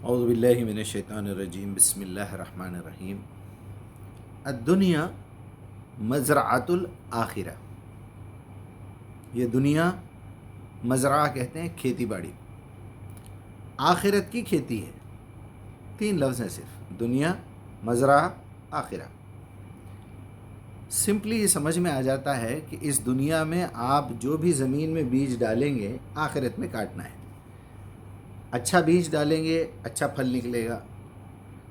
اعوذ باللہ من الشیطان الرجیم بسم اللہ الرحمن الرحیم الدنیا مزرعۃ الآخرہ. یہ دنیا مزرعہ کہتے ہیں کھیتی باڑی، آخرت کی کھیتی ہے. 3 لفظ ہیں صرف، دنیا، مزرعہ، آخرہ. سمپلی یہ سمجھ میں آ جاتا ہے کہ اس دنیا میں آپ جو بھی زمین میں بیج ڈالیں گے آخرت میں کاٹنا ہے. اچھا بیج ڈالیں گے اچھا پھل نکلے گا،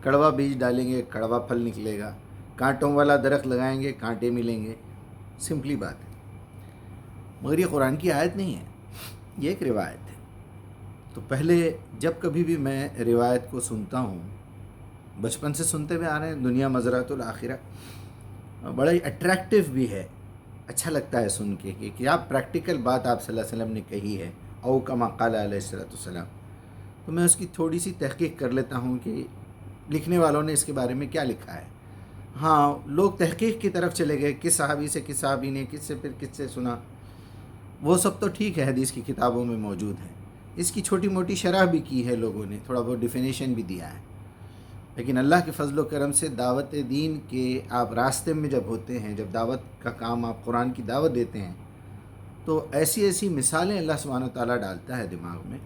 کڑوا بیج ڈالیں گے کڑوا پھل نکلے گا، کانٹوں والا درخت لگائیں گے کانٹے ملیں گے. سمپلی بات ہے. مگر یہ قرآن کی آیت نہیں ہے، یہ ایک روایت ہے. تو پہلے جب کبھی بھی میں روایت کو سنتا ہوں، بچپن سے سنتے ہوئے آ رہے ہیں، دنیا مزرعۃ الآخرہ، بڑا ہی اٹریکٹیو بھی ہے، اچھا لگتا ہے سن کے کہ کیا پریکٹیکل بات آپ صلی اللہ علیہ وسلم نے کہی ہے، او کما قال علیہ السلام. تو میں اس کی تھوڑی سی تحقیق کر لیتا ہوں کہ لکھنے والوں نے اس کے بارے میں کیا لکھا ہے. ہاں، لوگ تحقیق کی طرف چلے گئے، کس صحابی سے، کس صحابی نے، کس سے، پھر کس سے سنا، وہ سب تو ٹھیک ہے، حدیث کی کتابوں میں موجود ہے. اس کی چھوٹی موٹی شرح بھی کی ہے لوگوں نے، تھوڑا بہت ڈیفینیشن بھی دیا ہے. لیکن اللہ کے فضل و کرم سے دعوت دین کے آپ راستے میں جب ہوتے ہیں، جب دعوت کا کام آپ قرآن کی دعوت دیتے ہیں، تو ایسی ایسی مثالیں اللہ سبحانہ و تعالیٰ ڈالتا ہے دماغ میں.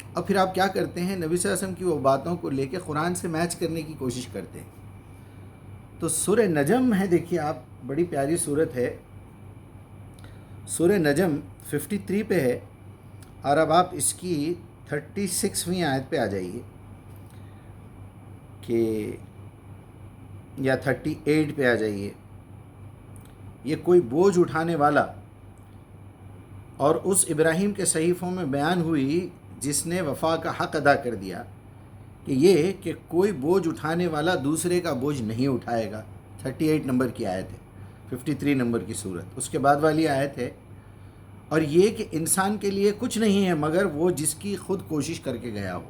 اور پھر آپ کیا کرتے ہیں، نبی صلی اللہ علیہ وسلم کی وہ باتوں کو لے کے قرآن سے میچ کرنے کی کوشش کرتے ہیں. تو سورہ نجم ہے، دیکھیے آپ، بڑی پیاری صورت ہے. سورہ نجم 53 پہ ہے، اور اب آپ اس کی 36ویں آیت پہ آ جائیے کہ یا 38 پہ آ جائیے. یہ کوئی بوجھ اٹھانے والا، اور اس ابراہیم کے صحیفوں میں بیان ہوئی جس نے وفا کا حق ادا کر دیا، کہ یہ کہ کوئی بوجھ اٹھانے والا دوسرے کا بوجھ نہیں اٹھائے گا. 38 نمبر کی آیت ہے، 53 نمبر کی صورت. اس کے بعد والی آیت ہے، اور یہ کہ انسان کے لیے کچھ نہیں ہے مگر وہ جس کی خود کوشش کر کے گیا ہو.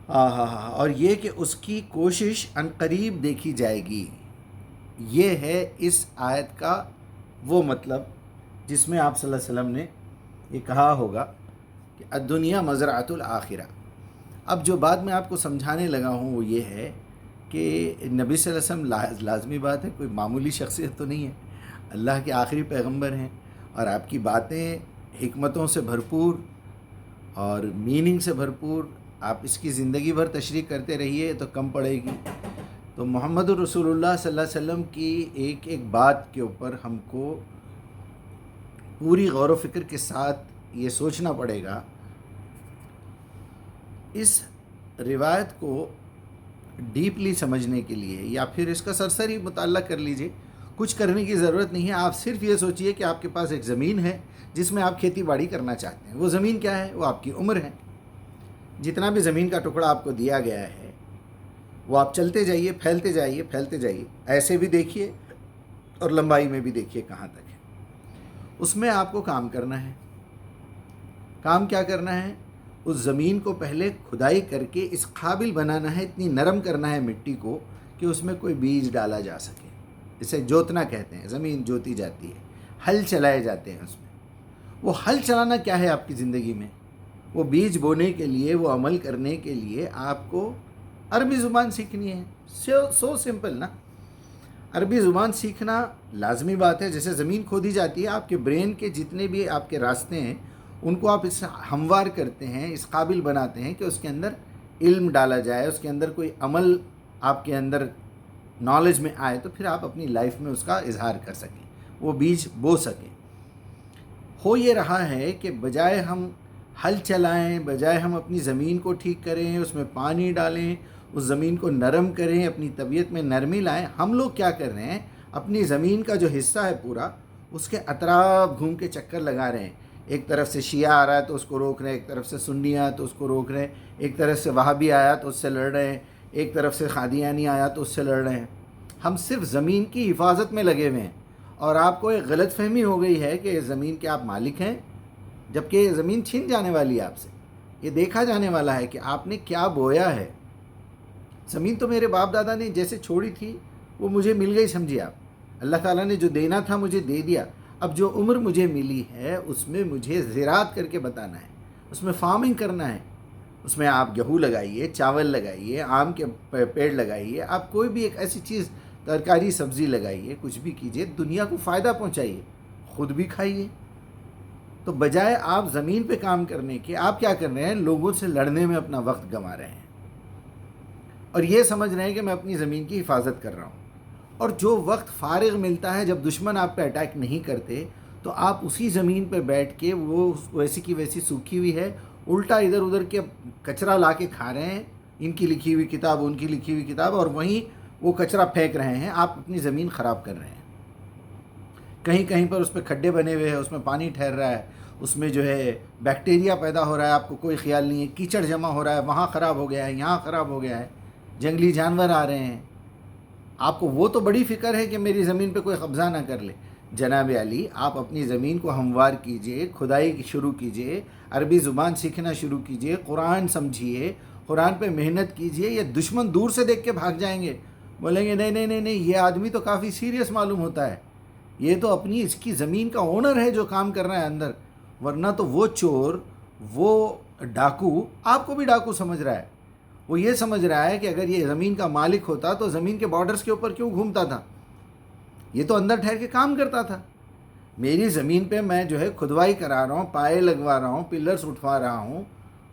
اور یہ کہ اس کی کوشش عنقریب دیکھی جائے گی. یہ ہے اس آیت کا وہ مطلب جس میں آپ صلی اللہ علیہ وسلم نے یہ کہا ہوگا کہ الدنیا مزرعۃ الآخرہ. اب جو بات میں آپ کو سمجھانے لگا ہوں وہ یہ ہے کہ نبی صلی اللہ علیہ وسلم، لازمی بات ہے، کوئی معمولی شخصیت تو نہیں ہے، اللہ کے آخری پیغمبر ہیں، اور آپ کی باتیں حکمتوں سے بھرپور اور میننگ سے بھرپور. آپ اس کی زندگی بھر تشریح کرتے رہیے تو کم پڑے گی. تو محمد الرسول اللہ صلی اللہ علیہ وسلم کی ایک ایک بات کے اوپر ہم کو پوری غور و فکر کے ساتھ یہ سوچنا پڑے گا. اس روایت کو ڈیپلی سمجھنے کے لیے، یا پھر اس کا سرسری مطالعہ کر لیجئے، کچھ کرنے کی ضرورت نہیں ہے. آپ صرف یہ سوچئے کہ آپ کے پاس ایک زمین ہے جس میں آپ کھیتی باڑی کرنا چاہتے ہیں. وہ زمین کیا ہے؟ وہ آپ کی عمر ہے. جتنا بھی زمین کا ٹکڑا آپ کو دیا گیا ہے وہ آپ چلتے جائیے، پھیلتے جائیے، پھیلتے جائیے. ایسے بھی دیکھیے اور لمبائی میں بھی دیکھیے کہاں تک ہے. اس میں آپ کو کام کرنا ہے. کام کیا کرنا ہے؟ اس زمین کو پہلے کھدائی کر کے اس قابل بنانا ہے، اتنی نرم کرنا ہے مٹی کو کہ اس میں کوئی بیج ڈالا جا سکے. اسے جوتنا کہتے ہیں، زمین جوتی جاتی ہے، ہل چلائے جاتے ہیں اس میں. وہ ہل چلانا کیا ہے آپ کی زندگی میں؟ وہ بیج بونے کے لیے، وہ عمل کرنے کے لیے آپ کو عربی زبان سیکھنی ہے. سو سمپل نا. عربی زبان سیکھنا لازمی بات ہے. جیسے زمین کھودی جاتی ہے، آپ کے برین کے جتنے بھی آپ کے راستے ہیں ان کو آپ اس ہموار کرتے ہیں، اس قابل بناتے ہیں کہ اس کے اندر علم ڈالا جائے، اس کے اندر کوئی عمل آپ کے اندر نالج میں آئے، تو پھر آپ اپنی لائف میں اس کا اظہار کر سکیں، وہ بیج بو سکیں. ہو یہ رہا ہے کہ بجائے ہم ہل چلائیں، بجائے ہم اپنی زمین کو ٹھیک کریں، اس میں پانی ڈالیں، اس زمین کو نرم کریں، اپنی طبیعت میں نرمی لائیں، ہم لوگ کیا کر رہے ہیں؟ اپنی زمین کا جو حصہ ہے پورا، اس کے اطراف گھوم کے چکر لگا رہے ہیں. ایک طرف سے شیعہ آ رہا ہے تو اس کو روک رہے ہیں، ایک طرف سے سنی آیا تو اس کو روک رہے ہیں، ایک طرف سے وہابی آیا تو اس سے لڑ رہے ہیں، ایک طرف سے قادیانی آیا تو اس سے لڑ رہے ہیں. ہم صرف زمین کی حفاظت میں لگے ہوئے ہیں، اور آپ کو ایک غلط فہمی ہو گئی ہے کہ زمین کے آپ مالک ہیں، جبکہ یہ زمین چھین جانے والی ہے آپ سے. یہ دیکھا جانے والا ہے کہ آپ نے کیا بویا ہے. زمین تو میرے باپ دادا نے جیسے چھوڑی تھی وہ مجھے مل گئی، سمجھیے آپ. اللہ تعالیٰ نے جو دینا تھا مجھے دے دیا. اب جو عمر مجھے ملی ہے اس میں مجھے زراعت کر کے بتانا ہے، اس میں فارمنگ کرنا ہے، اس میں آپ گیہوں لگائیے، چاول لگائیے، آم کے پیڑ لگائیے، آپ کوئی بھی ایک ایسی چیز، ترکاری سبزی لگائیے، کچھ بھی کیجیے، دنیا کو فائدہ پہنچائیے، خود بھی کھائیے۔ تو بجائے آپ زمین پہ کام کرنے کے، آپ کیا کر رہے ہیں؟ لوگوں سے لڑنے میں اپنا وقت گنوا رہے ہیں، اور یہ سمجھ رہے ہیں کہ میں اپنی زمین کی حفاظت کر رہا ہوں۔ اور جو وقت فارغ ملتا ہے جب دشمن آپ پہ اٹیک نہیں کرتے، تو آپ اسی زمین پہ بیٹھ کے، وہ ویسی کی ویسی سوکھی ہوئی ہے، الٹا ادھر ادھر کے کچرا لا کے کھا رہے ہیں، ان کی لکھی ہوئی کتاب، ان کی لکھی ہوئی کتاب، اور وہیں وہ کچرا پھینک رہے ہیں۔ آپ اپنی زمین خراب کر رہے ہیں۔ کہیں کہیں پر اس پہ کھڈے بنے ہوئے ہیں، اس میں پانی ٹھہر رہا ہے، اس میں جو ہے بیکٹیریا پیدا ہو رہا ہے، آپ کو کوئی خیال نہیں ہے، کیچڑ جمع ہو رہا ہے، وہاں خراب ہو گیا ہے، یہاں خراب ہو گیا ہے، جنگلی جانور آ رہے ہیں۔ آپ کو وہ تو بڑی فکر ہے کہ میری زمین پہ کوئی قبضہ نہ کر لے۔ جناب علی، آپ اپنی زمین کو ہموار کیجئے، کھدائی شروع کیجئے، عربی زبان سیکھنا شروع کیجئے، قرآن سمجھیے، قرآن پہ محنت کیجئے۔ یہ دشمن دور سے دیکھ کے بھاگ جائیں گے، بولیں گے نہیں نہیں نہیں نہیں، یہ آدمی تو کافی سیریس معلوم ہوتا ہے، یہ تو اپنی اس کی زمین کا اونر ہے جو کام کر رہا ہے اندر۔ ورنہ تو وہ چور، وہ ڈاکو آپ کو بھی ڈاکو سمجھ رہا ہے۔ وہ یہ سمجھ رہا ہے کہ اگر یہ زمین کا مالک ہوتا تو زمین کے بارڈرز کے اوپر کیوں گھومتا تھا؟ یہ تو اندر ٹھہر کے کام کرتا تھا۔ میری زمین پہ میں جو ہے کھدوائی کرا رہا ہوں، پائے لگوا رہا ہوں، پلرز اٹھوا رہا ہوں،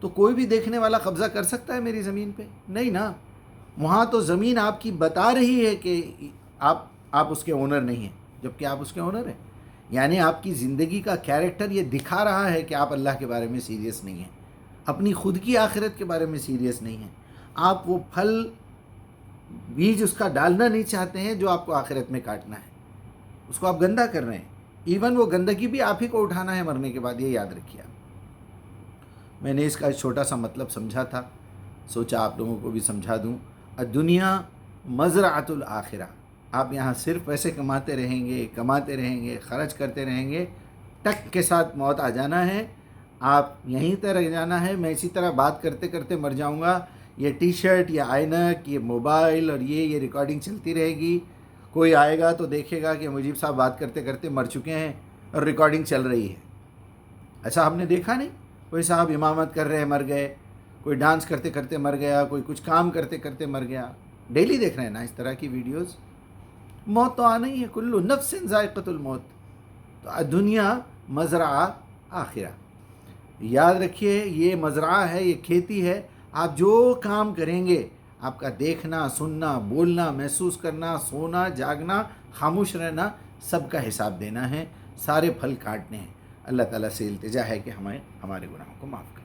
تو کوئی بھی دیکھنے والا قبضہ کر سکتا ہے میری زمین پہ؟ نہیں نا۔ وہاں تو زمین آپ کی بتا رہی ہے کہ آپ اس کے اونر نہیں ہیں، جبکہ آپ اس کے اونر ہیں۔ یعنی آپ کی زندگی کا کیریکٹر یہ دکھا رہا ہے کہ آپ اللہ کے بارے میں سیریس نہیں ہیں، اپنی خود کی آخرت کے بارے میں سیریس نہیں ہیں۔ آپ وہ پھل بیج اس کا ڈالنا نہیں چاہتے ہیں جو آپ کو آخرت میں کاٹنا ہے، اس کو آپ گندا کر رہے ہیں۔ ایون وہ گندگی بھی آپ ہی کو اٹھانا ہے مرنے کے بعد، یہ یاد رکھیے۔ میں نے اس کا ایک چھوٹا سا مطلب سمجھا تھا، سوچا آپ لوگوں کو بھی سمجھا دوں۔ الدنیا مزرعۃ الآخرہ۔ آپ یہاں صرف پیسے کماتے رہیں گے، خرچ کرتے رہیں گے، ٹک کے ساتھ موت آ جانا ہے، آپ یہیں تک رہ جانا ہے۔ میں اسی طرح بات کرتے کرتے مر جاؤں گا، یہ ٹی شرٹ، یہ آئینک، یہ موبائل اور یہ ریکارڈنگ چلتی رہے گی۔ کوئی آئے گا تو دیکھے گا کہ مجیب صاحب بات کرتے کرتے مر چکے ہیں اور ریکارڈنگ چل رہی ہے۔ ایسا ہم نے دیکھا نہیں؟ کوئی صاحب امامت کر رہے مر گئے، کوئی ڈانس کرتے کرتے مر گیا، کوئی کچھ کام کرتے کرتے مر گیا۔ ڈیلی دیکھ رہے ہیں نا اس طرح کی ویڈیوز۔ موت تو آنا ہی ہے، کلو نفس ذائقۃ الموت۔ تو دنیا مزرعہ آخرہ، یاد رکھیے، یہ مزرعہ ہے، یہ کھیتی ہے۔ آپ جو کام کریں گے، آپ کا دیکھنا، سننا، بولنا، محسوس کرنا، سونا، جاگنا، خاموش رہنا، سب کا حساب دینا ہے، سارے پھل کاٹنے ہیں۔ اللہ تعالیٰ سے التجا ہے کہ ہمیں ہمارے گناہوں کو معاف کریں۔